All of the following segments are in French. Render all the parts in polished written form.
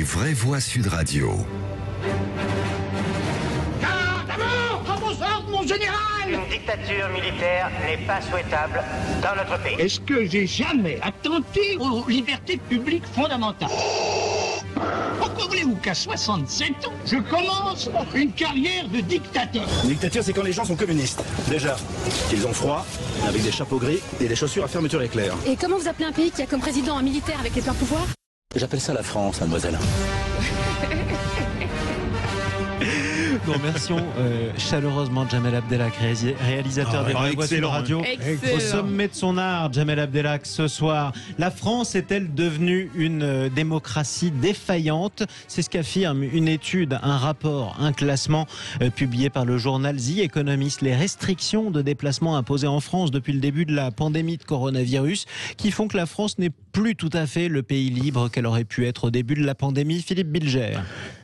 vraies voix Sud Radio. Garde à mort! À vos ordres, mon général! Une dictature militaire n'est pas souhaitable dans notre pays. Est-ce que j'ai jamais attenté aux libertés publiques fondamentales? Pourquoi voulez-vous qu'à 67 ans, je commence une carrière de dictateur? Une dictature, c'est quand les gens sont communistes. Déjà, qu'ils ont froid, avec des chapeaux gris et des chaussures à fermeture éclair. Et comment vous appelez un pays qui a comme président un militaire avec les pleins pouvoirs? J'appelle ça la France, mademoiselle. Nous remercions chaleureusement Jamel Abdelak, réalisateur des Vraies Voix Sud Radio. Excellent. Au sommet de son art, Jamel Abdelak, ce soir. La France est-elle devenue une démocratie défaillante? C'est ce qu'affirme une étude, un rapport, un classement publié par le journal The Economist. Les restrictions de déplacement imposées en France depuis le début de la pandémie de coronavirus qui font que la France n'est plus tout à fait le pays libre qu'elle aurait pu être au début de la pandémie. Philippe Bilger.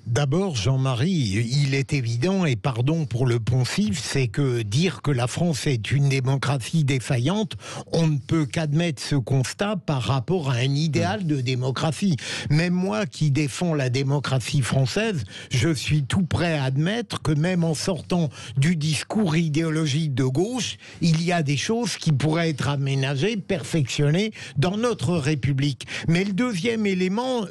D'abord, Jean-Marie, il est évident, et pardon pour le poncif, c'est que dire que la France est une démocratie défaillante, on ne peut qu'admettre ce constat par rapport à un idéal de démocratie. Même moi qui défends la démocratie française, je suis tout prêt à admettre que même en sortant du discours idéologique de gauche, il y a des choses qui pourraient être aménagées, perfectionnées dans notre République. Mais le deuxième élément,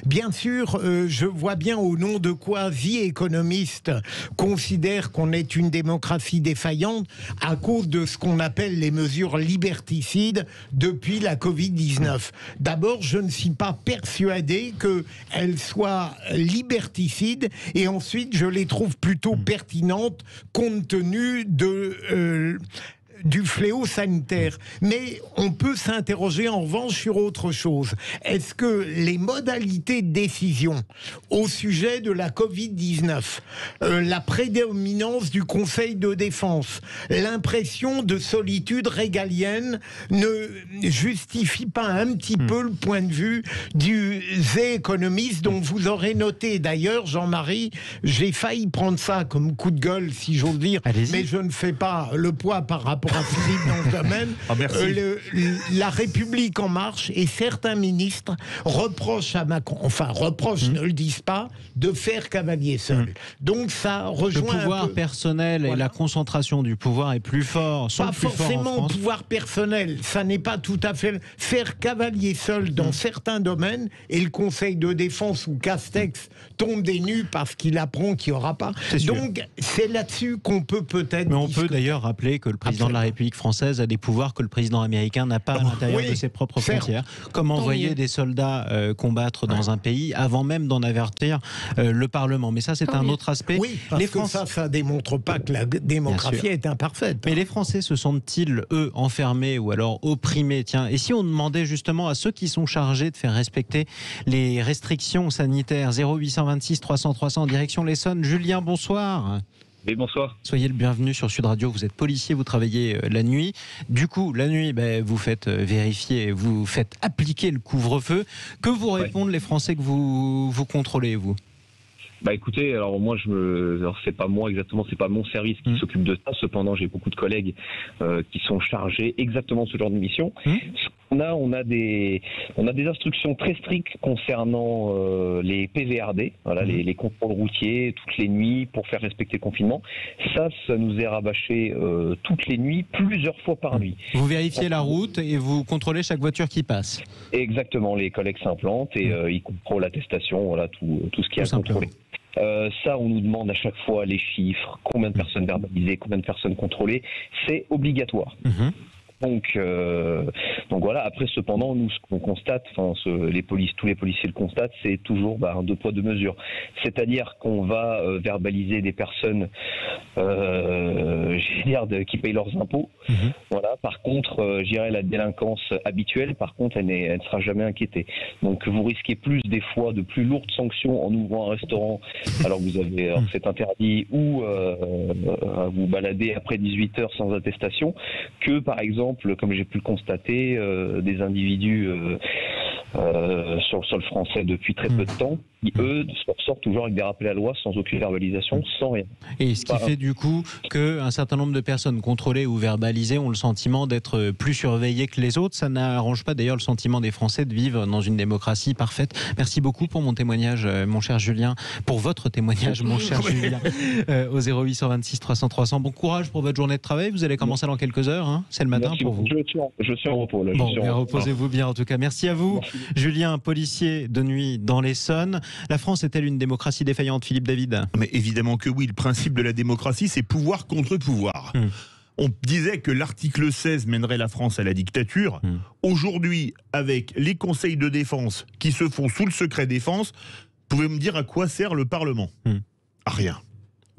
bien sûr, je vois bien au nom de quoi The Economist considère qu'on est une démocratie défaillante à cause de ce qu'on appelle les mesures liberticides depuis la Covid-19. D'abord, je ne suis pas persuadé qu'elles soient liberticides, et ensuite, je les trouve plutôt pertinentes compte tenu du fléau sanitaire. Mais on peut s'interroger en revanche sur autre chose. Est-ce que les modalités de décision au sujet de la Covid-19, la prédominance du Conseil de défense, l'impression de solitude régalienne ne justifient pas un petit peu le point de vue du The Economist, dont vous aurez noté d'ailleurs, Jean-Marie, j'ai failli prendre ça comme coup de gueule, si j'ose dire, mais je ne fais pas le poids par rapport à Philippe dans ce domaine. La République en marche et certains ministres reprochent à Macron, ne le disent pas, de faire cavalier seul. Donc ça rejoint le pouvoir un peu personnel, et la concentration du pouvoir est plus fort. Pas forcément pouvoir personnel, ça n'est pas tout à fait faire cavalier seul dans certains domaines, et le Conseil de défense ou Castex tombe des nues parce qu'il apprend qu'il n'y aura pas. Donc c'est là-dessus qu'on peut peut-être. Mais on peut d'ailleurs rappeler que le président de la République française a des pouvoirs que le président américain n'a pas à l'intérieur de ses propres frontières. Comme envoyer des soldats combattre dans un pays avant même d'en avertir le Parlement. Mais ça, c'est un autre aspect. Oui, parce que ça démontre pas que la démocratie est imparfaite. Mais les Français se sentent-ils, eux, enfermés ou alors opprimés? Tiens, et si on demandait justement à ceux qui sont chargés de faire respecter les restrictions sanitaires? 0826 300 300 en direction l'Essonne. Julien, bonsoir. Et bonsoir. Soyez le bienvenu sur Sud Radio. Vous êtes policier, vous travaillez la nuit. Du coup, la nuit, vous faites vérifier, vous faites appliquer le couvre-feu. Que vous répondent les Français que vous contrôlez, vous? Écoutez, alors moi c'est pas moi exactement, c'est pas mon service qui s'occupe de ça. Cependant, j'ai beaucoup de collègues qui sont chargés exactement de ce genre de mission. On a des instructions très strictes concernant les PVRD, voilà, les contrôles routiers toutes les nuits pour faire respecter le confinement. Ça nous est rabâché toutes les nuits, plusieurs fois par nuit. Vous vérifiez la route et vous contrôlez chaque voiture qui passe. Exactement, les collègues s'implantent et ils contrôlent l'attestation, voilà, tout ce qui est à contrôler. Ça, on nous demande à chaque fois les chiffres, combien de personnes verbalisées, combien de personnes contrôlées, c'est obligatoire. Donc voilà. Après, cependant, nous, ce qu'on constate, tous les policiers le constatent, c'est toujours un deux poids deux mesures. C'est-à-dire qu'on va verbaliser des personnes, qui payent leurs impôts. Voilà. Par contre, la délinquance habituelle, par contre, elle ne sera jamais inquiétée. Donc, vous risquez des fois de plus lourdes sanctions en ouvrant un restaurant, alors que vous avez, c'est interdit, ou à vous balader après 18h sans attestation, que par exemple, comme j'ai pu le constater, des individus sur le sol français depuis très peu de temps, qui eux sortent toujours avec des rappels à la loi sans aucune verbalisation, sans rien. Et ce qui fait du coup qu'un certain nombre de personnes contrôlées ou verbalisées ont le sentiment d'être plus surveillées que les autres. Ça n'arrange pas d'ailleurs le sentiment des Français de vivre dans une démocratie parfaite. Merci beaucoup pour mon témoignage, mon cher Julien, pour votre témoignage, mon cher Julien, au 0826 300 300. Bon courage pour votre journée de travail. Vous allez commencer dans quelques heures, hein. C'est le matin. Merci pour vous. Je suis en repos. Là. Bon, reposez-vous bien en tout cas. Merci à vous. Merci. Julien, policier de nuit dans l'Essonne. La France est-elle une démocratie défaillante, Philippe David ? Mais évidemment que oui. Le principe de la démocratie, c'est pouvoir contre pouvoir. On disait que l'article 16 mènerait la France à la dictature. Aujourd'hui, avec les conseils de défense qui se font sous le secret défense, pouvez-vous me dire à quoi sert le Parlement ? À rien.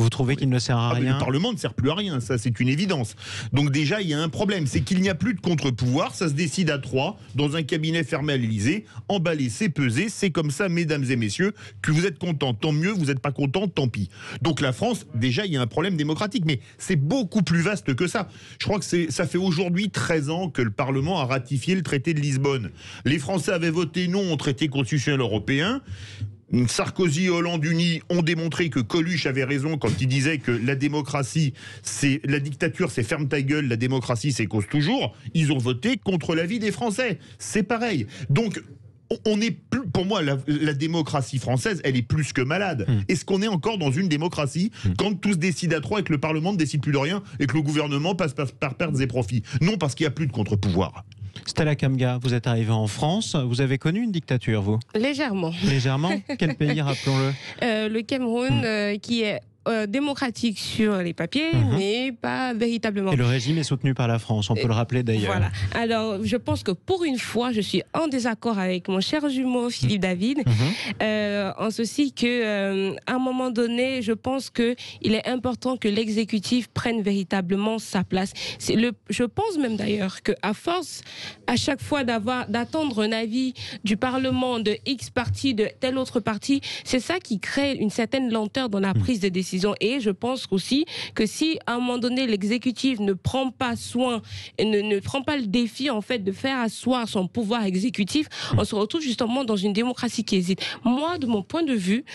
Vous trouvez qu'il ne sert à rien ? Le Parlement ne sert plus à rien, ça c'est une évidence. Donc déjà, il y a un problème, c'est qu'il n'y a plus de contre-pouvoir, ça se décide à 3, dans un cabinet fermé à l'Élysée, emballé, c'est pesé, c'est comme ça, mesdames et messieurs, que vous êtes contents, tant mieux, vous n'êtes pas contents, tant pis. Donc la France, déjà, il y a un problème démocratique, mais c'est beaucoup plus vaste que ça. Je crois que ça fait aujourd'hui 13 ans que le Parlement a ratifié le traité de Lisbonne. Les Français avaient voté non au traité constitutionnel européen. Sarkozy et Hollande unis ont démontré que Coluche avait raison quand il disait que la démocratie, c'est la dictature, c'est ferme ta gueule, la démocratie, c'est cause toujours. Ils ont voté contre l'avis des Français. C'est pareil. Donc, on est plus, pour moi, la démocratie française, elle est plus que malade. Est-ce qu'on est encore dans une démocratie quand tous décident à 3 et que le Parlement ne décide plus de rien et que le gouvernement passe par pertes et profits ? Non, parce qu'il n'y a plus de contre-pouvoir. Stella Kamga, vous êtes arrivée en France. Vous avez connu une dictature, vous ? Légèrement. Légèrement ? Quel pays, rappelons-le ? Le Cameroun, qui est démocratique sur les papiers, mais pas véritablement. Et le régime est soutenu par la France, on peut le rappeler d'ailleurs. Voilà. Alors, je pense que pour une fois, je suis en désaccord avec mon cher jumeau Philippe David, en ceci que, à un moment donné, je pense que il est important que l'exécutif prenne véritablement sa place. Je pense même d'ailleurs que, à force, à chaque fois d'attendre un avis du Parlement de X parti, de tel autre parti, c'est ça qui crée une certaine lenteur dans la prise de décision. Et je pense aussi que si à un moment donné l'exécutif ne prend pas soin et ne prend pas le défi en fait de faire asseoir son pouvoir exécutif, on se retrouve justement dans une démocratie qui hésite. Moi, de mon point de vue,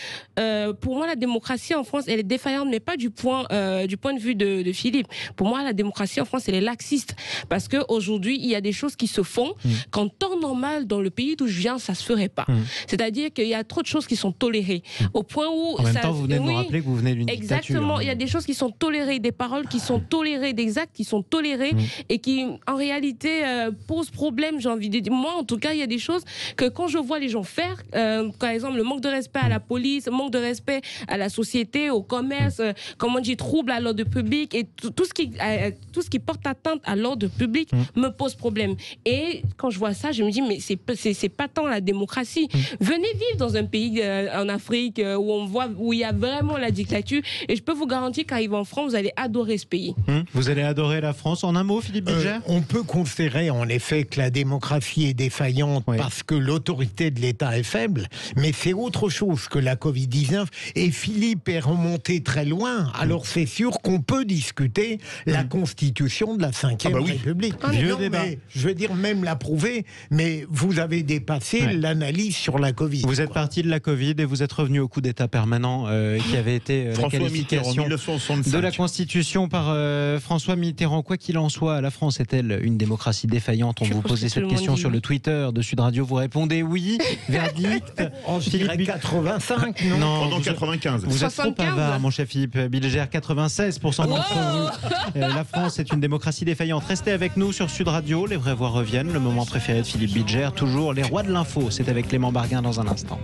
pour moi la démocratie en France elle est défaillante, mais pas du point de vue de Philippe. Pour moi la démocratie en France elle est laxiste parce que aujourd'hui il y a des choses qui se font qu'en temps normal dans le pays d'où je viens ça se ferait pas. C'est-à-dire qu'il y a trop de choses qui sont tolérées au point où en même temps vous venez de nous rappeler que vous venez d'une exactement, il y a des choses qui sont tolérées, des paroles qui sont tolérées, des actes qui sont tolérés et qui, en réalité, posent problème, j'ai envie de dire. Moi, en tout cas, il y a des choses que quand je vois les gens faire, par exemple, le manque de respect à la police, le manque de respect à la société, au commerce, comme on dit, trouble à l'ordre public et tout ce qui porte atteinte à l'ordre public me pose problème. Et quand je vois ça, je me dis, mais c'est pas tant la démocratie. Venez vivre dans un pays en Afrique où il y a vraiment la dictature. Et je peux vous garantir qu'arrivant en France, vous allez adorer ce pays. Vous allez adorer la France. En un mot, Philippe Bilger ? On peut considérer en effet que la démocratie est défaillante parce que l'autorité de l'État est faible, mais c'est autre chose que la Covid-19. Et Philippe est remonté très loin, alors c'est sûr qu'on peut discuter la constitution de la 5e République. Vieux débat. Je veux dire, même l'approuver, mais vous avez dépassé l'analyse sur la Covid. Vous êtes parti de la Covid et vous êtes revenu au coup d'État permanent qui avait été la qualification de la Constitution par François Mitterrand. Quoi qu'il en soit, la France est-elle une démocratie défaillante ? On vous posait cette question sur le Twitter de Sud Radio. Vous répondez oui. Verdict. Je dirais 85, non pendant 95. Vous êtes trop bavard, mon cher Philippe Bilger. 96% d'entre vous. La France est une démocratie défaillante. Restez avec nous sur Sud Radio. Les vraies voix reviennent. Le moment préféré de Philippe Bilger, toujours les rois de l'info. C'est avec Clément Barguin dans un instant.